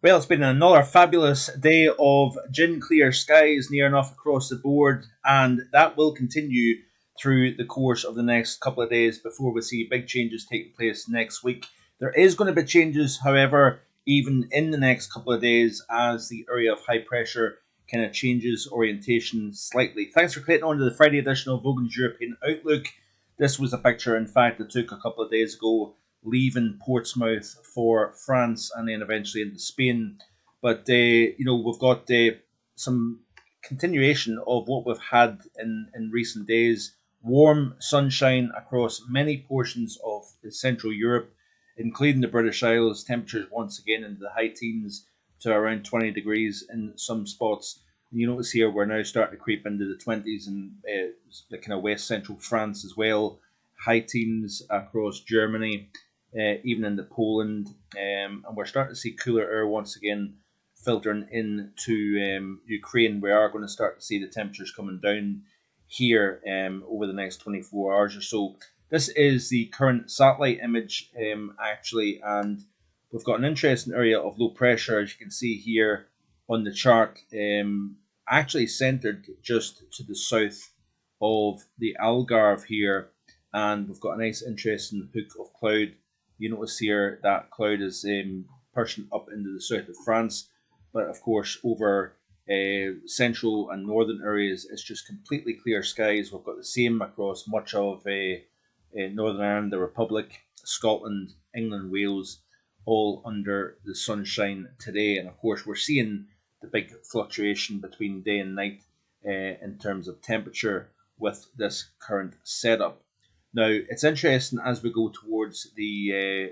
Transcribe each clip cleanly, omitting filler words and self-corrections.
Well, it's been another fabulous day of gin clear skies near enough across the board, and that will continue through the course of the next couple of days before we see big changes taking place next week. There is going to be changes, however, even in the next couple of days as the area of high pressure kind of changes orientation slightly. Thanks for clicking on to the Friday edition of Vogan's European Outlook. This was a picture, in fact, that took a couple of days ago leaving Portsmouth for France and then eventually into Spain. But we've got some continuation of what we've had in recent days. Warm sunshine across many portions of Central Europe, including the British Isles. Temperatures once again into the high teens to around 20 degrees in some spots. And you notice here we're now starting to creep into the 20s in the kind of west central France as well. High teens across Germany, even into Poland, and we're starting to see cooler air once again filtering into Ukraine. We are going to start to see the temperatures coming down here over the next 24 hours or so. This is the current satellite image, actually, and we've got an interesting area of low pressure, as you can see here on the chart, actually centered just to the south of the Algarve here, and we've got a nice interesting hook of cloud. You notice here that cloud is pushing up into the south of France, but of course over central and northern areas it's just completely clear skies. We've got the same across much of Northern Ireland, the Republic, Scotland, England, Wales, all under the sunshine today. And of course we're seeing the big fluctuation between day and night in terms of temperature with this current setup. Now, it's interesting as we go towards the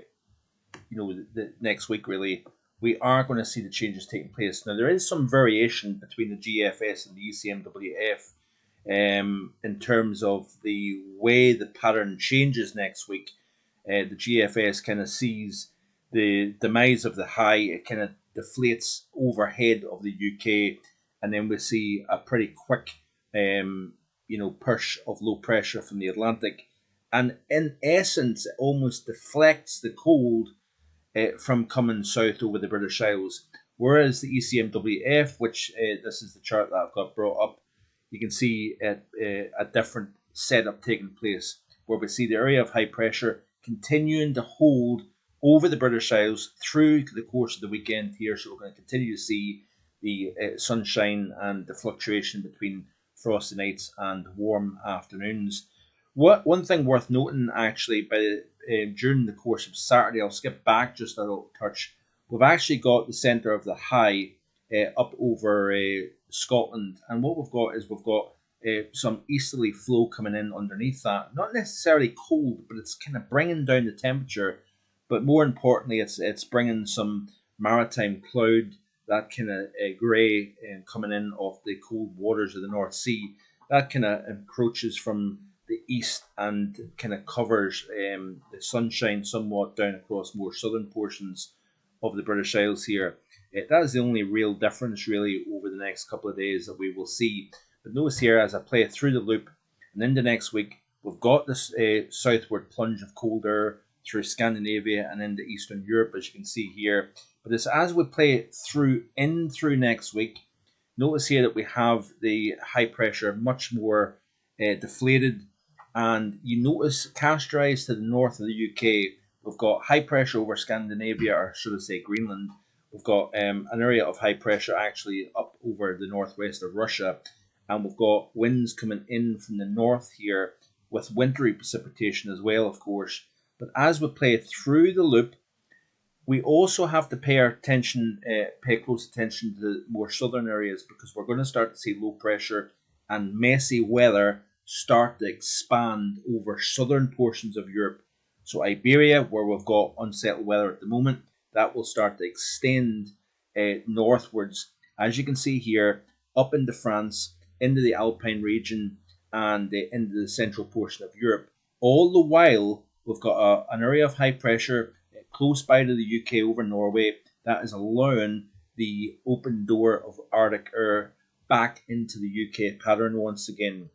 next week, really, we are going to see the changes taking place. Now, there is some variation between the GFS and the ECMWF in terms of the way the pattern changes next week. The GFS kind of sees the demise of the high, it kind of deflates overhead of the UK, and then we see a pretty quick push of low pressure from the Atlantic. And in essence, it almost deflects the cold from coming south over the British Isles. Whereas the ECMWF, which this is the chart that I've got brought up, you can see a different setup taking place, where we see the area of high pressure continuing to hold over the British Isles through the course of the weekend here. So we're going to continue to see the sunshine and the fluctuation between frosty nights and warm afternoons. One thing worth noting, actually, during the course of Saturday, I'll skip back just a little touch. We've actually got the centre of the high up over Scotland, and what we've got some easterly flow coming in underneath that. Not necessarily cold, but it's kind of bringing down the temperature. But more importantly, it's bringing some maritime cloud, that kind of grey coming in off the cold waters of the North Sea. That kind of encroaches from the east and kind of covers the sunshine somewhat down across more southern portions of the British Isles here. That is the only real difference really over the next couple of days that we will see. But notice here, as I play through the loop and into next week, we've got this southward plunge of cold air through Scandinavia and into Eastern Europe, as you can see here. But as we play through next week, notice here that we have the high pressure much more deflated. And you notice Castries to the north of the UK, we've got high pressure over Scandinavia, or should I say Greenland. We've got an area of high pressure actually up over the northwest of Russia. And we've got winds coming in from the north here with wintry precipitation as well, of course. But as we play through the loop, we also have to pay close attention to the more southern areas, because we're going to start to see low pressure and messy weather start to expand over southern portions of Europe. So Iberia, where we've got unsettled weather at the moment, that will start to extend northwards, as you can see here, up into France, into the Alpine region, and into the central portion of Europe. All the while, we've got an area of high pressure close by to the UK over Norway that is allowing the open door of Arctic air back into the UK pattern once again.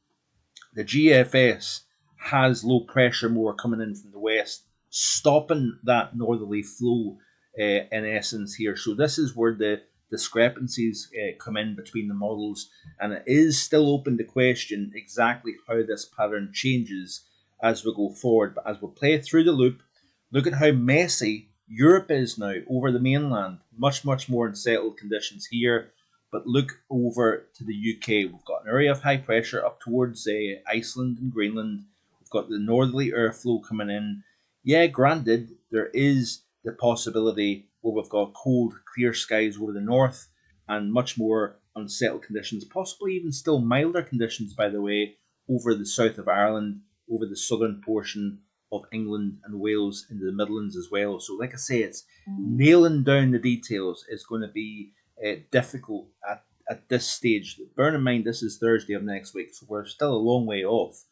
The GFS has low pressure more coming in from the west, stopping that northerly flow in essence here. So this is where the discrepancies come in between the models, and it is still open to question exactly how this pattern changes as we go forward. But as we play through the loop, look at how messy Europe is now over the mainland. Much, much more unsettled conditions here. But look over to the UK. We've got an area of high pressure up towards Iceland and Greenland. We've got the northerly airflow coming in. Yeah, granted, there is the possibility where we've got cold, clear skies over the north and much more unsettled conditions, possibly even still milder conditions, by the way, over the south of Ireland, over the southern portion of England and Wales into the Midlands as well. So, like I say, it's nailing down the details is going to be difficult at this stage. Bear in mind, this is Thursday of next week, so we're still a long way off.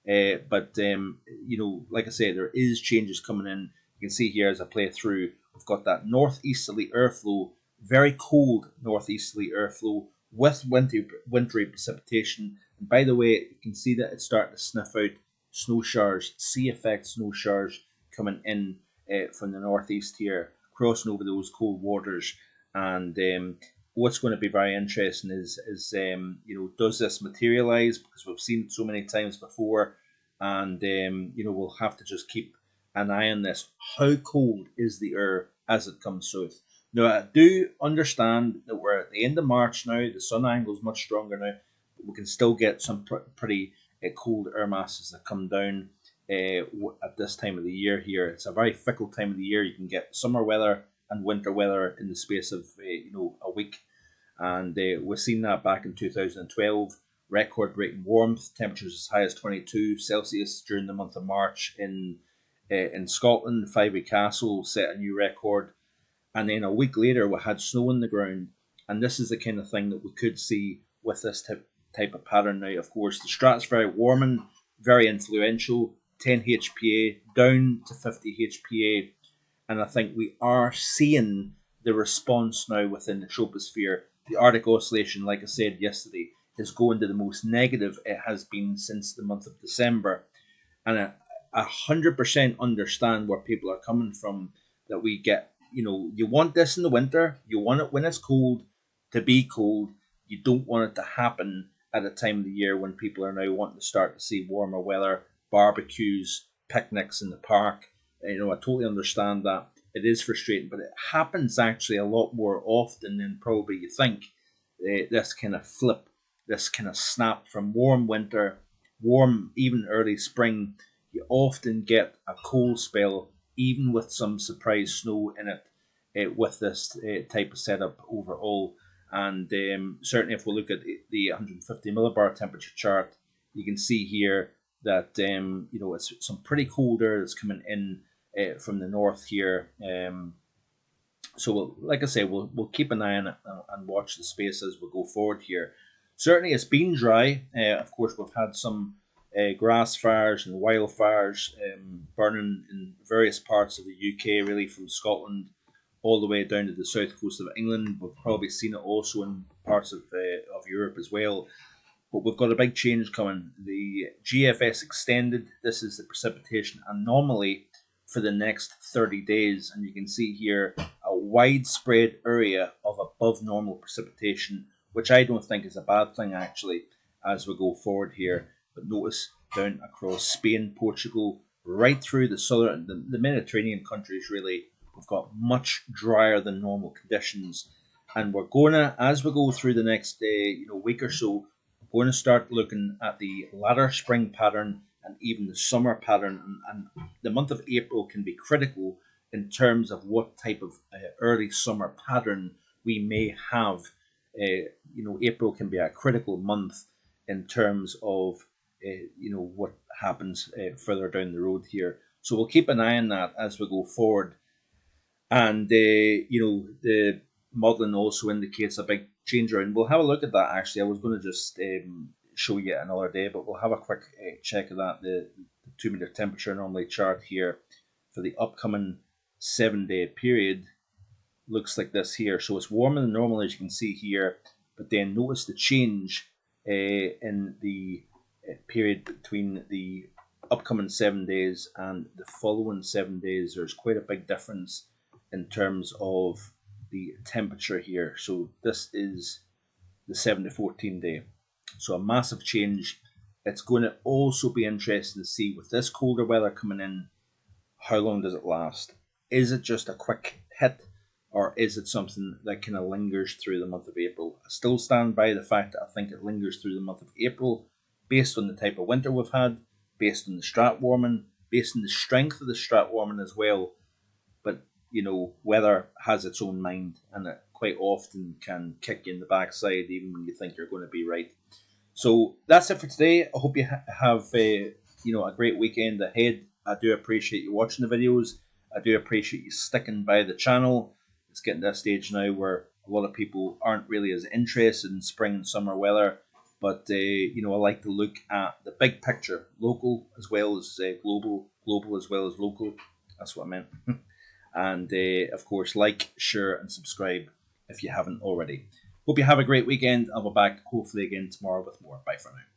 But like I say, there is changes coming in. You can see here as I play through, we've got that northeasterly airflow, very cold northeasterly airflow with wintry precipitation. And by the way, you can see that it's starting to sniff out snow showers, sea effect snow showers coming in from the northeast here, crossing over those cold waters. And what's going to be very interesting is does this materialize? Because we've seen it so many times before, and we'll have to just keep an eye on this. How cold is the air as it comes south? Now, I do understand that we're at the end of March now. The sun angle is much stronger now. But we can still get some pretty cold air masses that come down at this time of the year here. It's a very fickle time of the year. You can get summer weather and winter weather in the space of a week, and we've seen that back in 2012. Record-breaking warmth, temperatures as high as 22 Celsius during the month of March in Scotland. Fyvie Castle set a new record, and then a week later we had snow on the ground. And this is the kind of thing that we could see with this type of pattern now. Of course, the stratospheric warming, very influential. 10 HPA down to 50 HPA. And I think we are seeing the response now within the troposphere. The Arctic Oscillation, like I said yesterday, is going to the most negative it has been since the month of December. And I 100% understand where people are coming from, that we get, you want this in the winter, you want it when it's cold to be cold. You don't want it to happen at a time of the year when people are now wanting to start to see warmer weather, barbecues, picnics in the park. I totally understand that. It is frustrating, but it happens actually a lot more often than probably you think. This kind of flip, this kind of snap from warm winter, warm even early spring, you often get a cold spell, even with some surprise snow in it, with this type of setup overall. And certainly if we look at the 150 millibar temperature chart, you can see here that it's some pretty cold air that's coming in from the north here. So like I say, we'll keep an eye on it and watch the space as we go forward here. Certainly it's been dry. Of course, we've had some grass fires and wildfires burning in various parts of the UK, really from Scotland all the way down to the south coast of England. We've probably seen it also in parts of Europe as well. But we've got a big change coming. The GFS extended. This is the precipitation anomaly for the next 30 days. And you can see here a widespread area of above normal precipitation, which I don't think is a bad thing actually as we go forward here. But notice down across Spain, Portugal, right through the southern, the Mediterranean countries really, we've got much drier than normal conditions. And we're going to, as we go through the next week or so, we're going to start looking at the latter spring pattern and even the summer pattern. And the month of April can be critical in terms of what type of early summer pattern we may have. April can be a critical month in terms of what happens further down the road here. So we'll keep an eye on that as we go forward. And the modelling also indicates a big change around. We'll have a look at that actually. I was going to just show you another day, but we'll have a quick check of that. The 2 meter temperature anomaly chart here for the upcoming 7-day period looks like this here. So it's warmer than normal, as you can see here, but then notice the change in the period between the upcoming 7 days and the following 7 days. There's quite a big difference in terms of the temperature here. So this is the 7 to 14 day. So a massive change. It's going to also be interesting to see with this colder weather coming in, how long does it last? Is it just a quick hit, or is it something that kind of lingers through the month of April? I still stand by the fact that I think it lingers through the month of April, based on the type of winter we've had, based on the strat warming, based on the strength of the strat warming as well. But weather has its own mind, and it quite often can kick you in the backside, even when you think you're going to be right. So that's it for today. I hope you have a great weekend ahead. I do appreciate you watching the videos. I do appreciate you sticking by the channel. It's getting to a stage now where a lot of people aren't really as interested in spring and summer weather, but I like to look at the big picture, local as well as global as well as local. That's what I meant. And of course, like, share, and subscribe if you haven't already. Hope you have a great weekend. I'll be back hopefully again tomorrow with more. Bye for now.